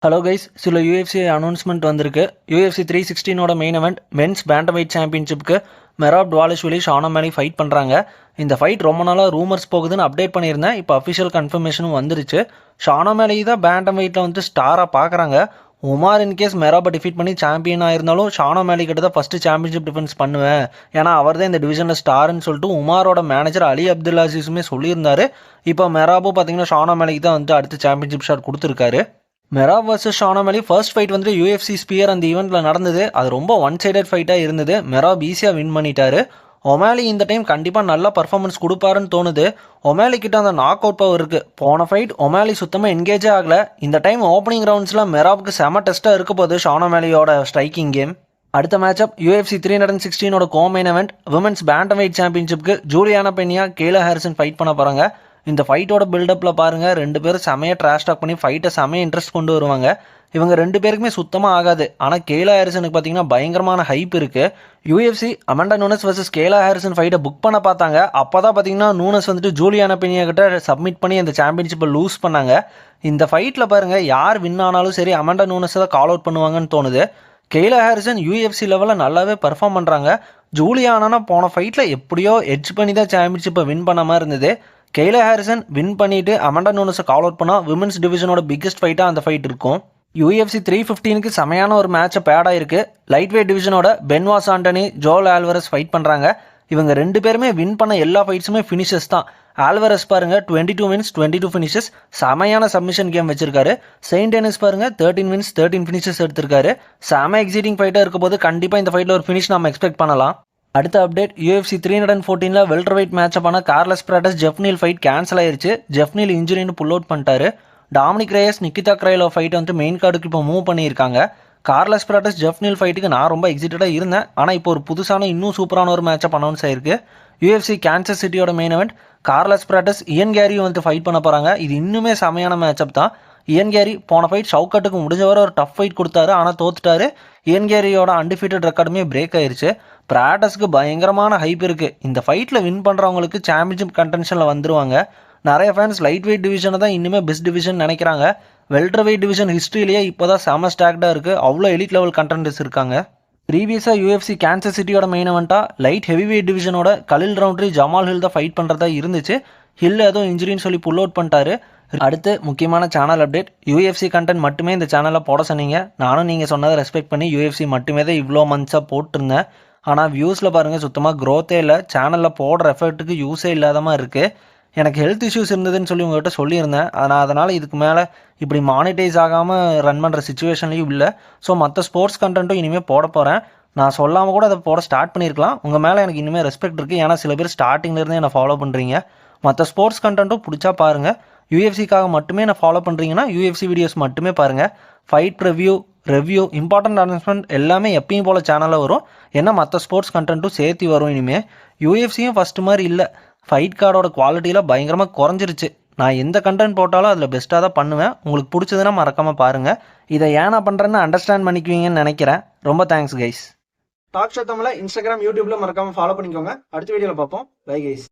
Hello guys, சில UFC announcement வந்திருக்கு. UFC 316ஓட மெயின் event மென்ஸ் பேண்டர்வெயிட் சாம்பியன்ஷிப்க்கு Merab Dvalishvili Sean O'Malley fight பண்ணுறாங்க. இந்த ஃபைட் ரொம்ப நாளாக ரூமர்ஸ் போகுதுன்னு அப்டேட் பண்ணியிருந்தேன். இப்போ அஃபிஷியல் கன்ஃபர்மேஷனும் வந்துருச்சு. ஷான் ஓமலி தான் பேண்டர்வெயிட்டில் வந்து ஸ்டாராக பார்க்குறாங்க. உமார் இன்கேஸ் மெராபை டிஃபீட் பண்ணி சாம்பியன் ஆயிருந்தாலும் ஷான் ஓமலி கிட்ட தான் ஃபஸ்ட்டு சாம்பியன்ஷிப் டிஃபென்ஸ் பண்ணுவேன், ஏன்னா அவர் தான் இந்த டிவிஷனில் ஸ்டார்னு சொல்லிட்டு உமாரோட மேனேஜர் அலி அப்துல் அசீஸுமே சொல்லியிருந்தாரு. இப்போ மெராபும் பார்த்தீங்கன்னா ஷான் ஓமலிக்கு தான் வந்து அடுத்து சாம்பியன்ஷிப் ஷாட் கொடுத்துருக்காரு. மெராப் வர்சஸ் ஷான் ஓமலி ஃபர்ஸ்ட் ஃபைட் வந்து யூஎஃப்சி ஸ்பியர் அந்த ஈவெண்ட்டில் நடந்தது. அது ரொம்ப ஒன் சைடட் ஃபைட்டாக இருந்தது. மெராப் ஈஸியாக வின் பண்ணிட்டாரு. ஒமாலி இந்த டைம் கண்டிப்பாக நல்ல பர்ஃபார்மன்ஸ் கொடுப்பாருன்னு தோணுது. ஒமாலி கிட்ட அந்த நாக் அவுட் பவர் இருக்குது. போன ஃபைட் ஒமாலி சுத்தமாக என்கேஜே ஆகலை. இந்த டைம் ஓப்பனிங் ரவுண்ட்ஸில் மெராப்க்கு செம டெஸ்ட்டாக இருக்க போகுது ஷான் ஓமலியோட ஸ்ட்ரைக்கிங் கேம். அடுத்த மேட்சப் யூஎஃப்சி 316ஓட கோமெயின் event விமென்ஸ் பேண்டர்வெயிட் சாம்பியன்ஷிப்க்கு Julianna Pena Kayla Harrison fight பண்ண போகிறாங்க. இந்த ஃபைட்டோட பில்டப்பில் பாருங்கள், ரெண்டு பேரும் செமையாக ட்ராஷ் டாக் பண்ணி ஃபைட்டை செமையாக இன்ட்ரெஸ்ட் கொண்டு வருவாங்க. இவங்க ரெண்டு பேருக்குமே சுத்தமாக ஆகாது. ஆனால் கேலா ஹாரிசனுக்கு பார்த்தீங்கன்னா பயங்கரமான ஹைப் இருக்குது. UFC Amanda Nunes versus Kayla Harrison ஃபைட்டை புக் பண்ண பார்த்தாங்க. அப்போ தான் பார்த்தீங்கன்னா நூனஸ் வந்துட்டு ஜூலியானா பென்யா கிட்ட சப்மிட் பண்ணி அந்த சாம்பியன்ஷிப்பை லூஸ் பண்ணாங்க. இந்த ஃபைட்டில் பாருங்கள், யார் வின் ஆனாலும் சரி அமண்டா நூனஸை தான் கால் அவுட் பண்ணுவாங்கன்னு தோணுது. கேலா ஹாரிசன் யூஎஃப்சி லெவலில் நல்லாவே பர்ஃபார்ம் பண்ணுறாங்க. ஜூலியானா போன ஃபைட்டில் எப்படியோ எட்ஜ் பண்ணி தான் சாம்பியன்ஷிப்பை வின் பண்ண மாதிரி இருந்தது. கேலா ஹாரிசன் வின் பண்ணிவிட்டு அமண்டா நூனஸை கால் அவுட் பண்ணால் விமென்ஸ் டிவிஷனோட பிக்கஸ்ட் ஃபைட்டாக அந்த ஃபைட் இருக்கும். யூஎஃப்சி 315க்கு செமையான ஒரு மேட்சை பேட் ஆயிருக்கு. லைட் வெயிட் டிவிஷனோட பென்வாஸ் ஆண்டனி ஜோல் ஆல்வரஸ் ஃபைட் பண்ணுறாங்க. இவங்க ரெண்டு பேருமே வின் பண்ண எல்லா ஃபைட்ஸுமே ஃபினிஷஸ் தான். ஆல்வரஸ் பாருங்கள் 22 wins 22 finishes, செமையான சப்மிஷன் கேம் வச்சிருக்காரு. செயின்ட் டெனிஸ் பாருங்கள் 13 wins 13 finishes எடுத்திருக்காரு. செம எக்ஸைட்டிங் ஃபைட்டாக இருக்க போது கண்டிப்பாக இந்த ஃபைட்டில் ஒரு ஃபினிஷ் நம்ம எக்ஸ்பெக்ட் பண்ணலாம். அடுத்த அப்டேட், யூஎஃப்சி 314ல் வெல்டர்வெயிட் மேட்சப்பான Carlos Prates Geoff Neal fight cancel ஆயிருச்சு. ஜெஃப்னில் இன்ஜுரின்னு புல் அவுட் பண்ணிட்டாரு. டாமினிக் ரேயஸ் நிக்கிதா கிரைலோ ஃபைட்டை வந்து மெயின் கார்டுக்கு இப்போ மூவ் பண்ணியிருக்காங்க. கார்லஸ் பிராடஸ் ஜெஃப்னில் ஃபைட்டுக்கு நான் ரொம்ப எக்ஸைட்டடாக இருந்தேன். ஆனால் இப்போ ஒரு புதுசான இன்னும் சூப்பரான ஒரு மேட்சப் அனௌன்ஸ் ஆயிருக்கு. யூஎஃப்சி கான்சஸ் சிட்டியோட main event Carlos Prates Ian கேரியும் வந்து ஃபைட் பண்ண போகிறாங்க. இது இன்னுமே செமையான மேட்சப் தான். இயன் கேரி போன ஃபைட் ஷவுக்கட்டுக்கு முடிஞ்ச வரை ஒரு டஃப் ஃபைட் கொடுத்தாரு, ஆனால் தோத்துட்டாரு. இயன் கேரியோட அன்டிஃபீட்டட் ரெக்கார்டுமே பிரேக் ஆயிருச்சு. பிராடஸ்க்கு பயங்கரமான ஹைப் இருக்குது. இந்த ஃபைட்டில் வின் பண்ணுறவங்களுக்கு சாம்பியன்ஷிப் கண்டென்ஷனில் வந்துருவாங்க. நிறைய ஃபேன்ஸ் லைட் வெயிட் டிவிஷனை தான் இன்னுமே பெஸ்ட் டிவிஷன் நினைக்கிறாங்க. வெல்டர் வெயிட் டிவிஷன் ஹிஸ்ட்ரியிலேயே இப்போ தான் செம ஸ்டாக்டாக இருக்குது. அவ்வளோ எலிட் லெவல் கண்டென்டர்ஸ் இருக்காங்க. ப்ரீவியஸாக யூஎஃப்சி கான்சஸ் சிட்டியோட மெயின் event-ஆ லைட் ஹெவி வெயிட் டிவிஷனோட கலில் ரவுண்ட்ரி ஜமால் ஹில் தான் ஃபைட் பண்ணுறதா இருந்துச்சு. ஹில் ஏதோ இன்ஜுரின்னு சொல்லி புல் அவுட் பண்ணிட்டாரு. அடுத்து முக்கியமான சேனல் அப்டேட், யூஎஃப்சி கண்டென்ட் மட்டுமே இந்த சேனலில் போட சொன்னீங்க. நானும் நீங்கள் சொன்னதை ரெஸ்பெக்ட் பண்ணி யூஎஃப்சி மட்டுமே தான் இவ்வளோ மந்த்ஸாக போட்டிருந்தேன். ஆனால் வியூஸில் பாருங்கள் சுத்தமாக க்ரோத்தே இல்லை. சேனலில் போடுற எஃபெக்ட்டுக்கு யூஸே இல்லாத மாதிரி இருக்குது. எனக்கு ஹெல்த் இஷ்யூஸ் இருந்ததுன்னு சொல்லி உங்கள்கிட்ட சொல்லியிருந்தேன். அதனால் இதுக்கு மேலே இப்படி மானிட்டைஸ் ஆகாமல் ரன் பண்ணுற சுச்சுவேஷன்லையும் இல்லை. ஸோ மற்ற ஸ்போர்ட்ஸ் கண்டென்ட்டும் இனிமேல் போட போகிறேன். நான் சொல்லாமல் கூட அதை போட ஸ்டார்ட் பண்ணியிருக்கலாம். உங்கள் மேலே எனக்கு இனிமேல் ரெஸ்பெக்ட் இருக்குது. ஏன்னா சில பேர் ஸ்டார்டிங்லேருந்தே என்னை ஃபாலோ பண்ணுறீங்க. மற்ற ஸ்போர்ட்ஸ் கண்டென்ட்டும் பிடிச்சா பாருங்கள். யூஎஃப்சிக்காக மட்டுமே நான் ஃபாலோ பண்ணுறீங்கன்னா யூஎஃப்சி வீடியோஸ் மட்டுமே பாருங்கள். ஃபைட் ரிவ்யூ இம்பார்ட்டன்ட் அனௌன்ஸ்மெண்ட் எல்லாமே எப்பயும் போல் சேனலில் வரும். ஏன்னா மற்ற ஸ்போர்ட்ஸ் கண்டென்ட்டும் சேர்த்து வரும். இனிமேல் யூஎஃப்சியும் ஃபஸ்ட்டு மாதிரி இல்லை. ஃபைட் கார்டோட குவாலிட்டியில் பயங்கரமாக குறைஞ்சிருச்சு. நான் எந்த கண்டென்ட் போட்டாலும் அதில் பெஸ்ட்டாக தான் பண்ணுவேன். உங்களுக்கு பிடிச்சதுன்னா மறக்காமல் பாருங்கள். இதை ஏன் நான் பண்ணுறேன்னு அண்டர்ஸ்டாண்ட் பண்ணிக்குவீங்கன்னு நினைக்கிறேன். ரொம்ப தேங்க்ஸ் கைஸ். டாக் ஷோ தமிழை இன்ஸ்டாகிராம் யூடியூப்ல மறக்காமல் ஃபாலோ பண்ணிக்கோங்க. அடுத்த வீடியோவில் பார்ப்போம். Bye guys.